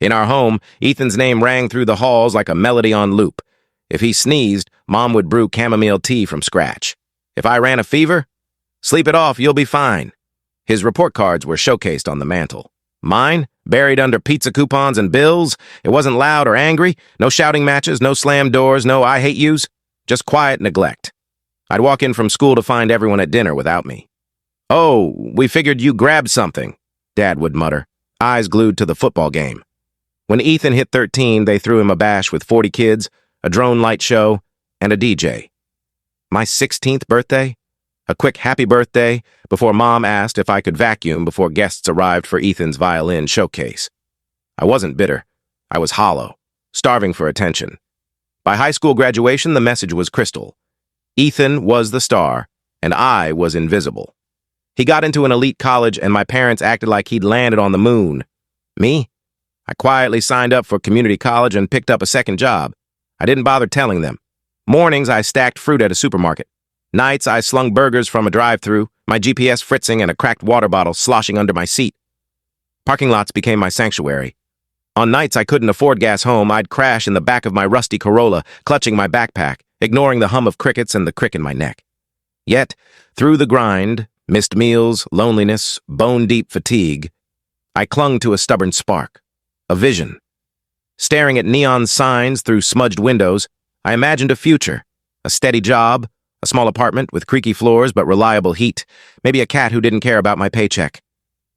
In our home, Ethan's name rang through the halls like a melody on loop. If he sneezed, Mom would brew chamomile tea from scratch. If I ran a fever, sleep it off, you'll be fine. His report cards were showcased on the mantel. Mine, buried under pizza coupons and bills, it wasn't loud or angry, no shouting matches, no slammed doors, no I hate yous, just quiet neglect. I'd walk in from school to find everyone at dinner without me. "Oh, we figured you grabbed something," Dad would mutter, eyes glued to the football game. When Ethan hit 13, they threw him a bash with 40 kids, a drone light show, and a DJ. My 16th birthday? A quick happy birthday before Mom asked if I could vacuum before guests arrived for Ethan's violin showcase. I wasn't bitter. I was hollow, starving for attention. By high school graduation, the message was crystal. Ethan was the star, and I was invisible. He got into an elite college, and my parents acted like he'd landed on the moon. Me? I quietly signed up for community college and picked up a second job. I didn't bother telling them. Mornings, I stacked fruit at a supermarket. Nights, I slung burgers from a drive-thru, my GPS fritzing and a cracked water bottle sloshing under my seat. Parking lots became my sanctuary. On nights I couldn't afford gas home, I'd crash in the back of my rusty Corolla, clutching my backpack, ignoring the hum of crickets and the crick in my neck. Yet, through the grind, missed meals, loneliness, bone-deep fatigue, I clung to a stubborn spark, a vision. Staring at neon signs through smudged windows, I imagined a future, a steady job, a small apartment with creaky floors but reliable heat, maybe a cat who didn't care about my paycheck.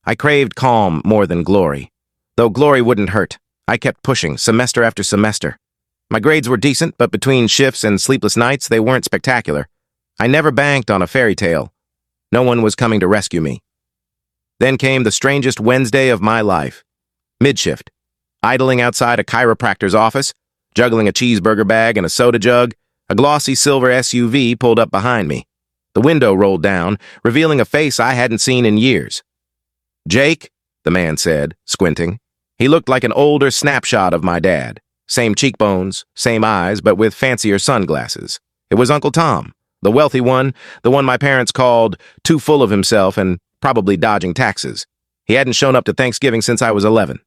I craved calm more than glory. Though glory wouldn't hurt, I kept pushing, semester after semester. My grades were decent, but between shifts and sleepless nights, they weren't spectacular. I never banked on a fairy tale. No one was coming to rescue me. Then came the strangest Wednesday of my life. Mid-shift. Idling outside a chiropractor's office, juggling a cheeseburger bag and a soda jug, a glossy silver SUV pulled up behind me. The window rolled down, revealing a face I hadn't seen in years. "Jake," the man said, squinting. He looked like an older snapshot of my dad. Same cheekbones, same eyes, but with fancier sunglasses. It was Uncle Tom, the wealthy one, the one my parents called too full of himself and probably dodging taxes. He hadn't shown up to Thanksgiving since I was 11.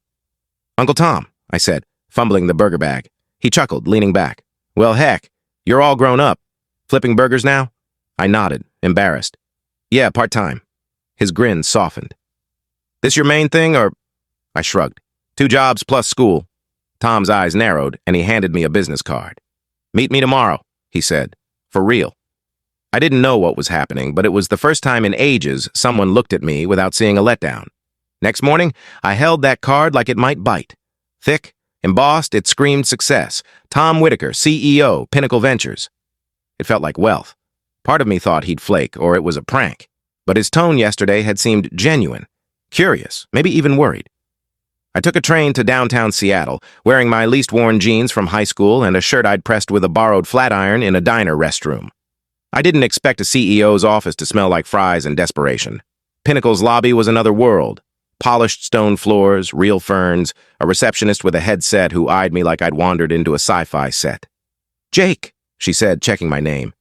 "Uncle Tom," I said, fumbling the burger bag. He chuckled, leaning back. "Well, heck, you're all grown up. Flipping burgers now?" I nodded, embarrassed. "Yeah, part-time." His grin softened. "This your main thing, or—" I shrugged. "2 jobs plus school." Tom's eyes narrowed, and he handed me a business card. "Meet me tomorrow," he said. For real. I didn't know what was happening, but it was the first time in ages someone looked at me without seeing a letdown. Next morning, I held that card like it might bite. Thick, embossed, it screamed success. Tom Whitaker, CEO, Pinnacle Ventures. It felt like wealth. Part of me thought he'd flake, or it was a prank. But his tone yesterday had seemed genuine, curious, maybe even worried. I took a train to downtown Seattle, wearing my least-worn jeans from high school and a shirt I'd pressed with a borrowed flat iron in a diner restroom. I didn't expect a CEO's office to smell like fries and desperation. Pinnacle's lobby was another world. Polished stone floors, real ferns, a receptionist with a headset who eyed me like I'd wandered into a sci-fi set. "Jake," she said, checking my name.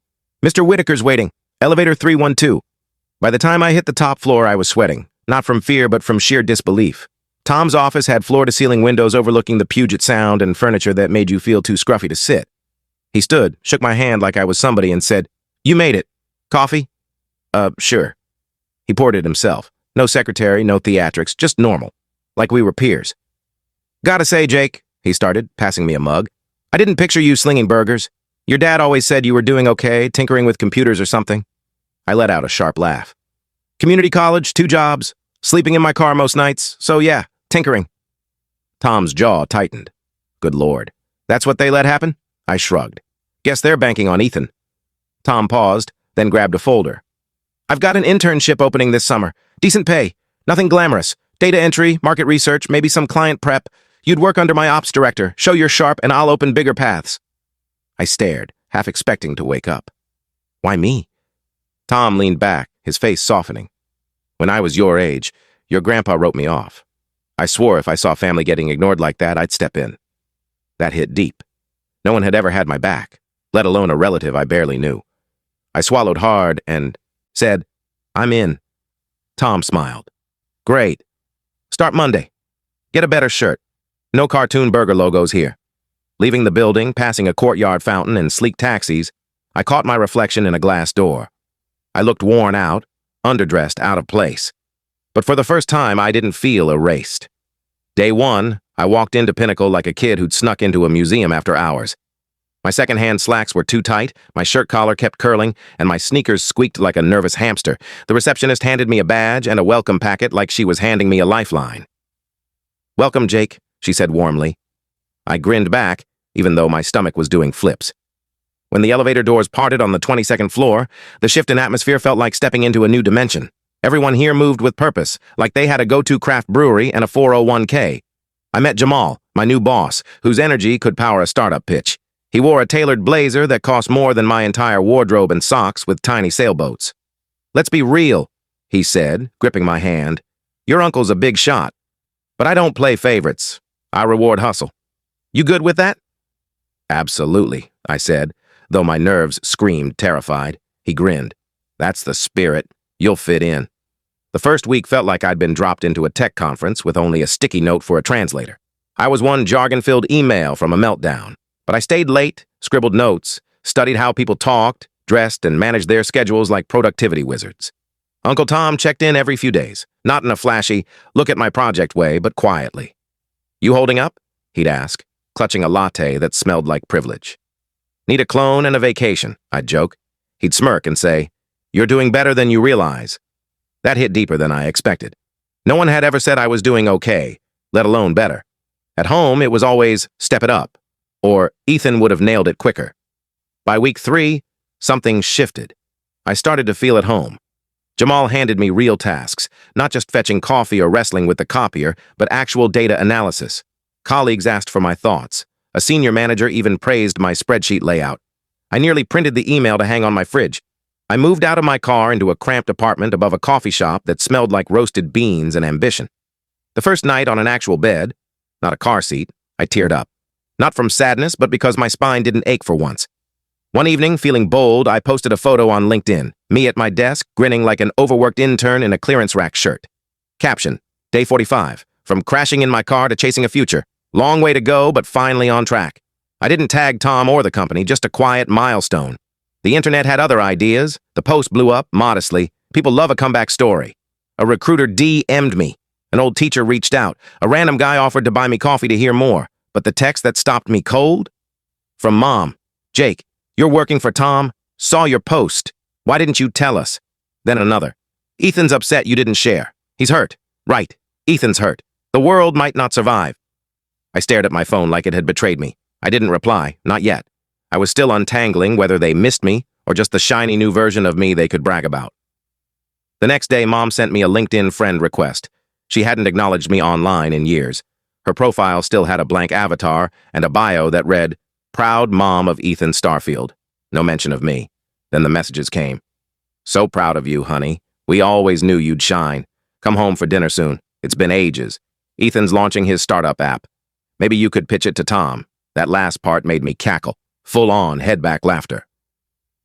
"Mr. Whitaker's waiting. Elevator 312. By the time I hit the top floor, I was sweating, not from fear but from sheer disbelief. Tom's office had floor-to-ceiling windows overlooking the Puget Sound and furniture that made you feel too scruffy to sit. He stood, shook my hand like I was somebody, and said, "You made it. Coffee?" Sure." He poured it himself. No secretary, no theatrics, just normal. Like we were peers. "Gotta say, Jake," he started, passing me a mug, "I didn't picture you slinging burgers. Your dad always said you were doing okay, tinkering with computers or something." I let out a sharp laugh. "Community college, 2 jobs, sleeping in my car most nights, so yeah, tinkering." Tom's jaw tightened. Good Lord. That's what they let happen? I shrugged. Guess they're banking on Ethan. Tom paused, then grabbed a folder. "I've got an internship opening this summer. Decent pay. Nothing glamorous. Data entry, market research, maybe some client prep. You'd work under my ops director. Show you're sharp and I'll open bigger paths." I stared, half expecting to wake up. "Why me?" Tom leaned back, his face softening. "When I was your age, your grandpa wrote me off. I swore if I saw family getting ignored like that, I'd step in." That hit deep. No one had ever had my back, let alone a relative I barely knew. I swallowed hard and said, "I'm in." Tom smiled. "Great. Start Monday. Get a better shirt." No cartoon burger logos here. Leaving the building, passing a courtyard fountain and sleek taxis, I caught my reflection in a glass door. I looked worn out, underdressed, out of place. But for the first time, I didn't feel erased. Day one, I walked into Pinnacle like a kid who'd snuck into a museum after hours. My second-hand slacks were too tight, my shirt collar kept curling, and my sneakers squeaked like a nervous hamster. The receptionist handed me a badge and a welcome packet like she was handing me a lifeline. "Welcome, Jake," she said warmly. I grinned back, even though my stomach was doing flips. When the elevator doors parted on the 22nd floor, the shift in atmosphere felt like stepping into a new dimension. Everyone here moved with purpose, like they had a go-to craft brewery and a 401k. I met Jamal, my new boss, whose energy could power a startup pitch. He wore a tailored blazer that cost more than my entire wardrobe and socks with tiny sailboats. "Let's be real," he said, gripping my hand. "Your uncle's a big shot, but I don't play favorites. I reward hustle. You good with that?" "Absolutely," I said, though my nerves screamed terrified. He grinned. "That's the spirit. You'll fit in." The first week felt like I'd been dropped into a tech conference with only a sticky note for a translator. I was one jargon-filled email from a meltdown. But I stayed late, scribbled notes, studied how people talked, dressed, and managed their schedules like productivity wizards. Uncle Tom checked in every few days, not in a flashy, look at my project way, but quietly. "You holding up?" he'd ask, clutching a latte that smelled like privilege. "Need a clone and a vacation," I'd joke. He'd smirk and say, "You're doing better than you realize." That hit deeper than I expected. No one had ever said I was doing okay, let alone better. At home, it was always, "Step it up," or "Ethan would have nailed it quicker." By week 3, something shifted. I started to feel at home. Jamal handed me real tasks, not just fetching coffee or wrestling with the copier, but actual data analysis. Colleagues asked for my thoughts. A senior manager even praised my spreadsheet layout. I nearly printed the email to hang on my fridge. I moved out of my car into a cramped apartment above a coffee shop that smelled like roasted beans and ambition. The first night on an actual bed, not a car seat, I teared up. Not from sadness, but because my spine didn't ache for once. One evening, feeling bold, I posted a photo on LinkedIn, me at my desk, grinning like an overworked intern in a clearance rack shirt. Caption, "Day 45, from crashing in my car to chasing a future. Long way to go, but finally on track." I didn't tag Tom or the company, just a quiet milestone. The internet had other ideas. The post blew up, modestly. People love a comeback story. A recruiter DM'd me. An old teacher reached out. A random guy offered to buy me coffee to hear more. But the text that stopped me cold? From Mom. "Jake, you're working for Tom? Saw your post. Why didn't you tell us?" Then another. "Ethan's upset you didn't share. He's hurt." Right. Ethan's hurt. The world might not survive. I stared at my phone like it had betrayed me. I didn't reply, not yet. I was still untangling whether they missed me or just the shiny new version of me they could brag about. The next day, Mom sent me a LinkedIn friend request. She hadn't acknowledged me online in years. Her profile still had a blank avatar and a bio that read, "Proud mom of Ethan Starfield." No mention of me. Then the messages came. "So proud of you, honey. We always knew you'd shine. Come home for dinner soon. It's been ages. Ethan's launching his startup app. Maybe you could pitch it to Tom." That last part made me cackle. Full-on, head-back laughter.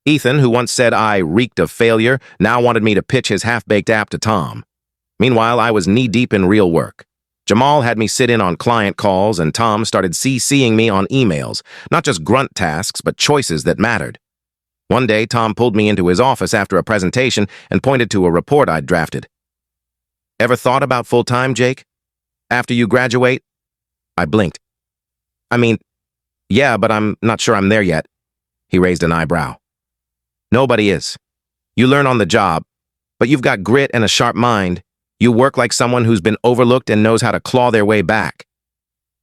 Ethan, who once said I reeked of failure, now wanted me to pitch his half-baked app to Tom. Meanwhile, I was knee-deep in real work. Jamal had me sit in on client calls, and Tom started CCing me on emails, not just grunt tasks, but choices that mattered. One day, Tom pulled me into his office after a presentation and pointed to a report I'd drafted. "Ever thought about full-time, Jake? After you graduate?" I blinked. "I mean, yeah, but I'm not sure I'm there yet." He raised an eyebrow. "Nobody is. You learn on the job, but you've got grit and a sharp mind. You work like someone who's been overlooked and knows how to claw their way back."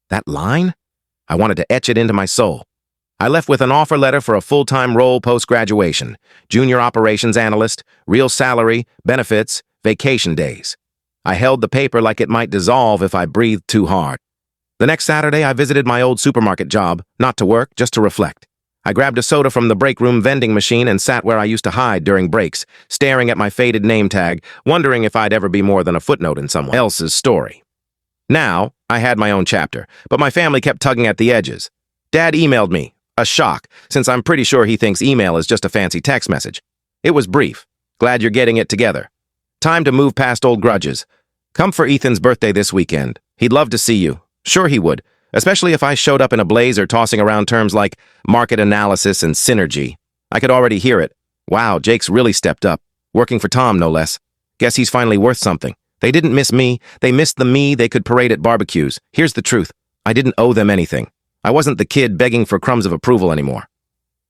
That line? I wanted to etch it into my soul. I left with an offer letter for a full-time role post-graduation, junior operations analyst, real salary, benefits, vacation days. I held the paper like it might dissolve if I breathed too hard. The next Saturday, I visited my old supermarket job, not to work, just to reflect. I grabbed a soda from the break room vending machine and sat where I used to hide during breaks, staring at my faded name tag, wondering if I'd ever be more than a footnote in someone else's story. Now, I had my own chapter, but my family kept tugging at the edges. Dad emailed me, a shock, since I'm pretty sure he thinks email is just a fancy text message. It was brief. "Glad you're getting it together. Time to move past old grudges. Come for Ethan's birthday this weekend. He'd love to see you. Sure he would. especially if I showed up in a blazer tossing around terms like market analysis and synergy. I could already hear it. Wow, Jake's really stepped up. Working for Tom, no less. Guess he's finally worth something. They didn't miss me. They missed the me they could parade at barbecues. Here's the truth. I didn't owe them anything. I wasn't the kid begging for crumbs of approval anymore.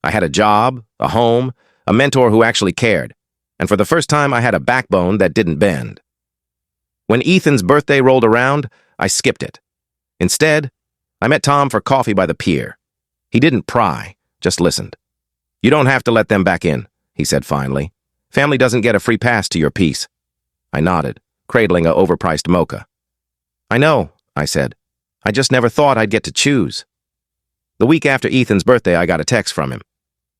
I had a job, a home, a mentor who actually cared. And for the first time, I had a backbone that didn't bend. When Ethan's birthday rolled around, I skipped it. Instead, I met Tom for coffee by the pier. He didn't pry, just listened. "You don't have to let them back in," he said finally. "Family doesn't get a free pass to your piece." I nodded, cradling a overpriced mocha. "I know," I said. "I just never thought I'd get to choose." The week after Ethan's birthday, I got a text from him.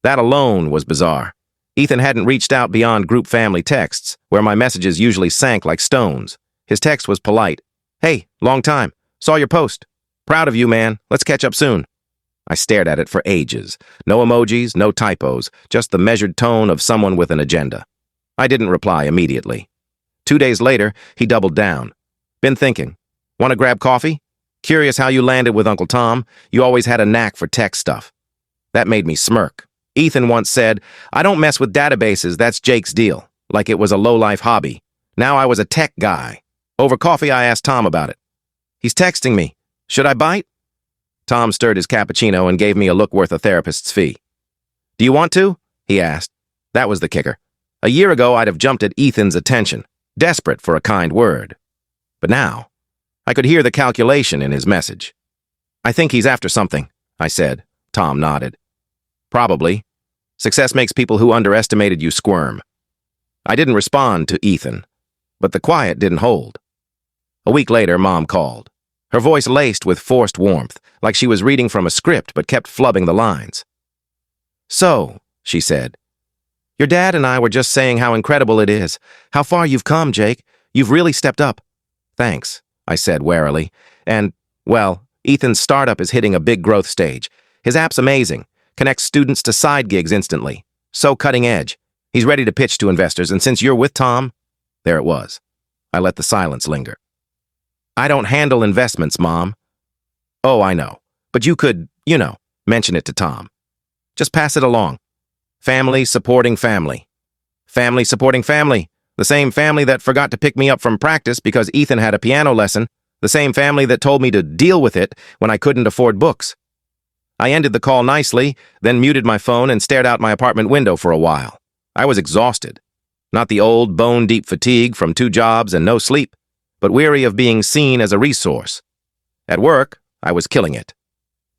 That alone was bizarre. Ethan hadn't reached out beyond group family texts, where my messages usually sank like stones. His text was polite. "Hey, long time. Saw your post. Proud of you, man. Let's catch up soon." I stared at it for ages. No emojis, no typos, just the measured tone of someone with an agenda. I didn't reply immediately. 2 days later, he doubled down. "Been thinking. Want to grab coffee? Curious how you landed with Uncle Tom. You always had a knack for tech stuff." That made me smirk. Ethan once said, "I don't mess with databases, that's Jake's deal," like it was a low-life hobby. Now I was a tech guy. Over coffee, I asked Tom about it. "He's texting me. Should I bite?" Tom stirred his cappuccino and gave me a look worth a therapist's fee. "Do you want to?" he asked. That was the kicker. A year ago, I'd have jumped at Ethan's attention, desperate for a kind word. But now, I could hear the calculation in his message. "I think he's after something," I said. Tom nodded. "Probably. Success makes people who underestimated you squirm." I didn't respond to Ethan, but the quiet didn't hold. A week later, Mom called. Her voice laced with forced warmth, like she was reading from a script but kept flubbing the lines. "So," she said, "your dad and I were just saying how incredible it is. How far you've come, Jake. You've really stepped up." "Thanks," I said warily. "And, well, Ethan's startup is hitting a big growth stage. His app's amazing. Connects students to side gigs instantly. So cutting edge. He's ready to pitch to investors, and since you're with Tom..." There it was. I let the silence linger. "I don't handle investments, Mom." "Oh, I know. But you could, mention it to Tom. Just pass it along. Family supporting family. Family supporting family. The same family that forgot to pick me up from practice because Ethan had a piano lesson. The same family that told me to deal with it when I couldn't afford books." I ended the call nicely, then muted my phone and stared out my apartment window for a while. I was exhausted. Not the old, bone-deep fatigue from 2 jobs and no sleep, but weary of being seen as a resource. At work, I was killing it.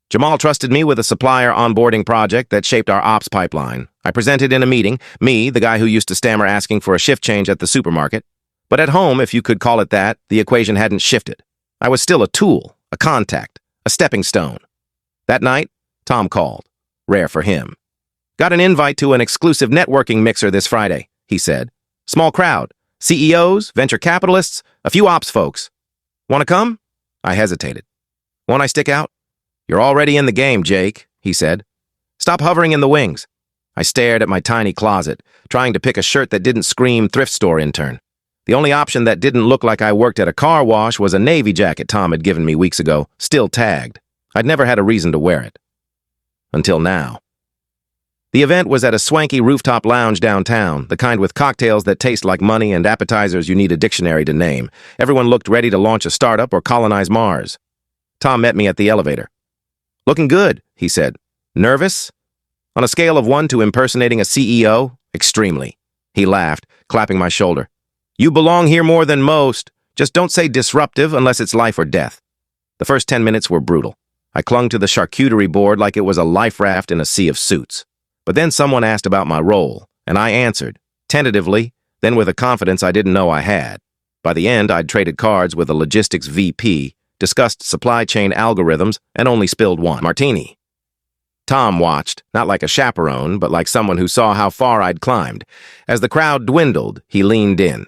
Jamal trusted me with a supplier onboarding project that shaped our ops pipeline. I presented in a meeting, me, the guy who used to stammer asking for a shift change at the supermarket. But at home, if you could call it that, the equation hadn't shifted. I was still a tool, a contact, a stepping stone. That night, Tom called. Rare for him. "Got an invite to an exclusive networking mixer this Friday," he said. "Small crowd. CEOs, venture capitalists, a few ops folks. Want to come?" I hesitated. "Won't I stick out?" "You're already in the game, Jake," he said. "Stop hovering in the wings." I stared at my tiny closet, trying to pick a shirt that didn't scream thrift store intern. The only option that didn't look like I worked at a car wash was a Navy jacket Tom had given me weeks ago, still tagged. I'd never had a reason to wear it. Until now. The event was at a swanky rooftop lounge downtown, the kind with cocktails that taste like money and appetizers you need a dictionary to name. Everyone looked ready to launch a startup or colonize Mars. Tom met me at the elevator. "Looking good," he said. "Nervous?" "On a scale of 1 to impersonating a CEO, extremely." He laughed, clapping my shoulder. "You belong here more than most. Just don't say disruptive unless it's life or death." The first 10 minutes were brutal. I clung to the charcuterie board like it was a life raft in a sea of suits. But then someone asked about my role, and I answered, tentatively, then with a confidence I didn't know I had. By the end, I'd traded cards with a logistics VP, discussed supply chain algorithms, and only spilled one martini. Tom watched, not like a chaperone, but like someone who saw how far I'd climbed. As the crowd dwindled, he leaned in.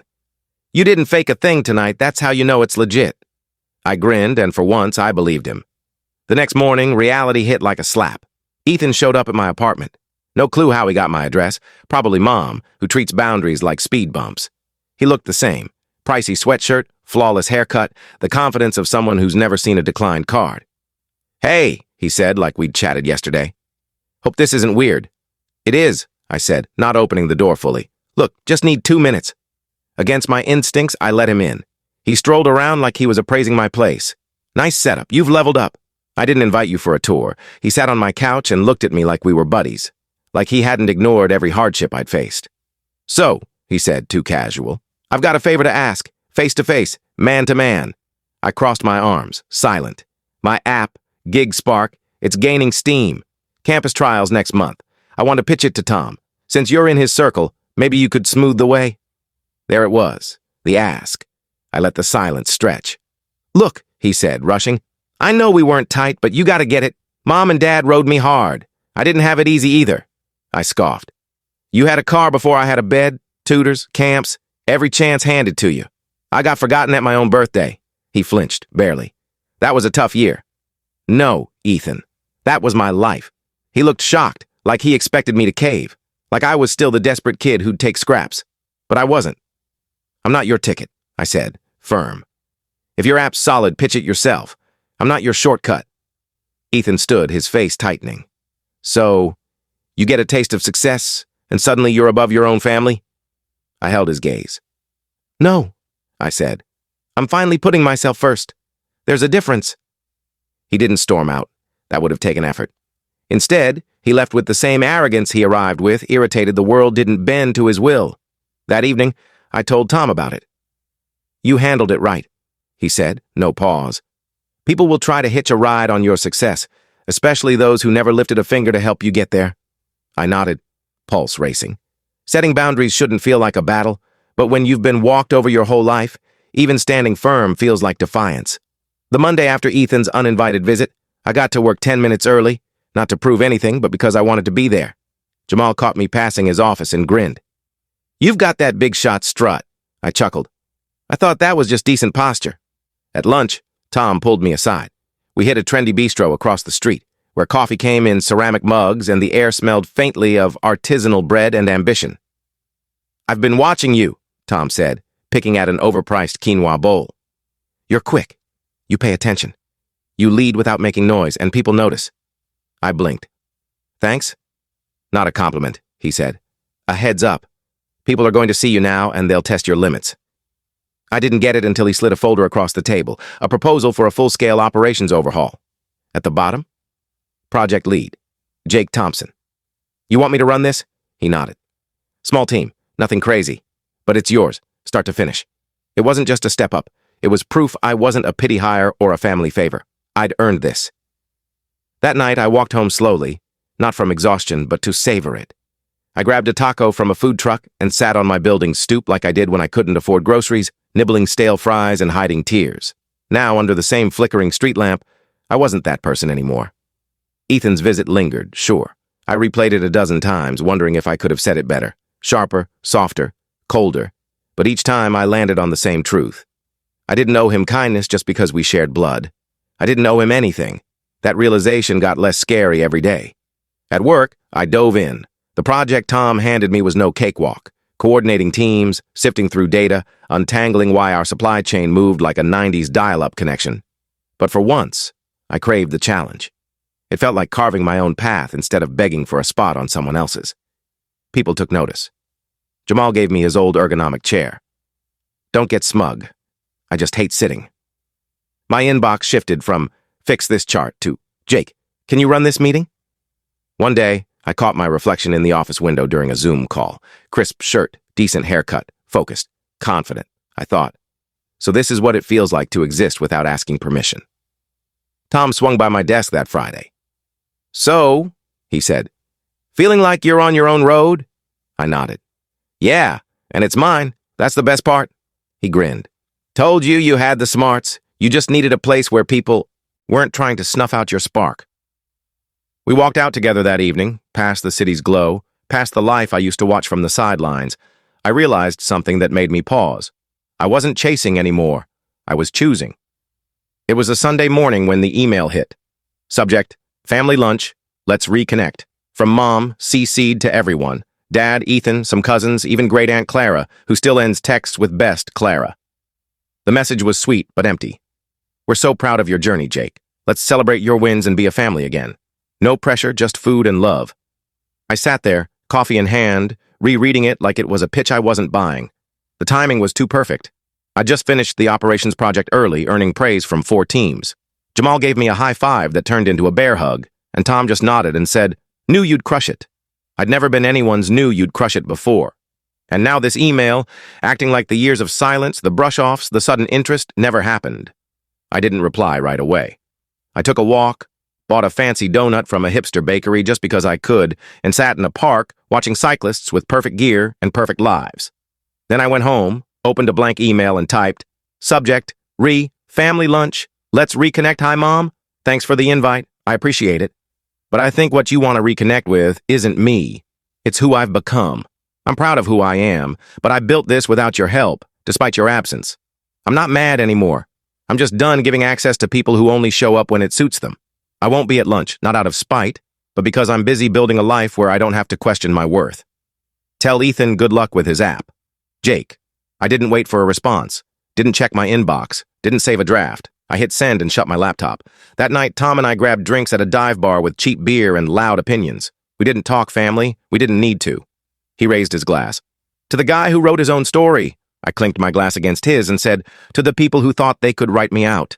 "You didn't fake a thing tonight, that's how you know it's legit." I grinned, and for once, I believed him. The next morning, reality hit like a slap. Ethan showed up at my apartment. No clue how he got my address, probably Mom, who treats boundaries like speed bumps. He looked the same. Pricey sweatshirt, flawless haircut, the confidence of someone who's never seen a declined card. Hey, he said like we'd chatted yesterday. Hope this isn't weird. It is, I said, not opening the door fully. Look, just need 2 minutes. Against my instincts, I let him in. He strolled around like he was appraising my place. Nice setup, you've leveled up. I didn't invite you for a tour. He sat on my couch and looked at me like we were buddies, like he hadn't ignored every hardship I'd faced. So, he said, too casual, I've got a favor to ask, face to face, man to man. I crossed my arms, silent. My app, Gig Spark, it's gaining steam. Campus trials next month. I want to pitch it to Tom. Since you're in his circle, maybe you could smooth the way? There it was, the ask. I let the silence stretch. Look, he said, rushing. I know we weren't tight, but you gotta get it. Mom and Dad rode me hard. I didn't have it easy either. I scoffed. You had a car before I had a bed, tutors, camps, every chance handed to you. I got forgotten at my own birthday. He flinched, barely. That was a tough year. No, Ethan. That was my life. He looked shocked, like he expected me to cave, like I was still the desperate kid who'd take scraps. But I wasn't. I'm not your ticket, I said, firm. If your app's solid, pitch it yourself. I'm not your shortcut. Ethan stood, his face tightening. So, you get a taste of success, and suddenly you're above your own family? I held his gaze. No, I said. I'm finally putting myself first. There's a difference. He didn't storm out. That would have taken effort. Instead, he left with the same arrogance he arrived with, irritated the world didn't bend to his will. That evening, I told Tom about it. You handled it right, he said, no pause. People will try to hitch a ride on your success, especially those who never lifted a finger to help you get there. I nodded, pulse racing. Setting boundaries shouldn't feel like a battle, but when you've been walked over your whole life, even standing firm feels like defiance. The Monday after Ethan's uninvited visit, I got to work 10 minutes early, not to prove anything, but because I wanted to be there. Jamal caught me passing his office and grinned. You've got that big shot strut, I chuckled. I thought that was just decent posture. At lunch, Tom pulled me aside. We hit a trendy bistro across the street, where coffee came in ceramic mugs and the air smelled faintly of artisanal bread and ambition. I've been watching you, Tom said, picking at an overpriced quinoa bowl. You're quick. You pay attention. You lead without making noise, and people notice. I blinked. Thanks? Not a compliment, he said. A heads up. People are going to see you now, and they'll test your limits. I didn't get it until he slid a folder across the table, a proposal for a full-scale operations overhaul. At the bottom, Project Lead, Jake Thompson. You want me to run this? He nodded. Small team, nothing crazy, but it's yours, start to finish. It wasn't just a step up. It was proof I wasn't a pity hire or a family favor. I'd earned this. That night, I walked home slowly, not from exhaustion, but to savor it. I grabbed a taco from a food truck and sat on my building's stoop like I did when I couldn't afford groceries, nibbling stale fries and hiding tears. Now, under the same flickering street lamp, I wasn't that person anymore. Ethan's visit lingered, sure. I replayed it a dozen times, wondering if I could have said it better. Sharper, softer, colder. But each time I landed on the same truth. I didn't owe him kindness just because we shared blood. I didn't owe him anything. That realization got less scary every day. At work, I dove in. The project Tom handed me was no cakewalk. Coordinating teams, sifting through data, untangling why our supply chain moved like a 90s dial-up connection. But for once, I craved the challenge. It felt like carving my own path instead of begging for a spot on someone else's. People took notice. Jamal gave me his old ergonomic chair. Don't get smug. I just hate sitting. My inbox shifted from, fix this chart, to, Jake, can you run this meeting? One day, I caught my reflection in the office window during a Zoom call. Crisp shirt, decent haircut, focused, confident, I thought. So this is what it feels like to exist without asking permission. Tom swung by my desk that Friday. So, he said, feeling like you're on your own road? I nodded. Yeah, and it's mine. That's the best part. He grinned. Told you you had the smarts. You just needed a place where people weren't trying to snuff out your spark. We walked out together that evening, past the city's glow, past the life I used to watch from the sidelines. I realized something that made me pause. I wasn't chasing anymore. I was choosing. It was a Sunday morning when the email hit. Subject, family lunch, let's reconnect. From Mom, CC'd to everyone. Dad, Ethan, some cousins, even Great Aunt Clara, who still ends texts with best Clara. The message was sweet but empty. We're so proud of your journey, Jake. Let's celebrate your wins and be a family again. No pressure, just food and love. I sat there, coffee in hand, rereading it like it was a pitch I wasn't buying. The timing was too perfect. I just finished the operations project early, earning praise from 4 teams. Jamal gave me a high five that turned into a bear hug, and Tom just nodded and said, "Knew you'd crush it." I'd never been anyone's "knew you'd crush it" before. And now this email, acting like the years of silence, the brush-offs, the sudden interest, never happened. I didn't reply right away. I took a walk, bought a fancy donut from a hipster bakery just because I could, and sat in a park watching cyclists with perfect gear and perfect lives. Then I went home, opened a blank email and typed, "Subject, family lunch. Let's reconnect. Hi, Mom. Thanks for the invite. I appreciate it. But I think what you want to reconnect with isn't me. It's who I've become. I'm proud of who I am, but I built this without your help, despite your absence. I'm not mad anymore. I'm just done giving access to people who only show up when it suits them. I won't be at lunch, not out of spite, but because I'm busy building a life where I don't have to question my worth. Tell Ethan good luck with his app. Jake." I didn't wait for a response, didn't check my inbox, didn't save a draft. I hit send and shut my laptop. That night, Tom and I grabbed drinks at a dive bar with cheap beer and loud opinions. We didn't talk family. We didn't need to. He raised his glass. "To the guy who wrote his own story." I clinked my glass against his and said, "To the people who thought they could write me out."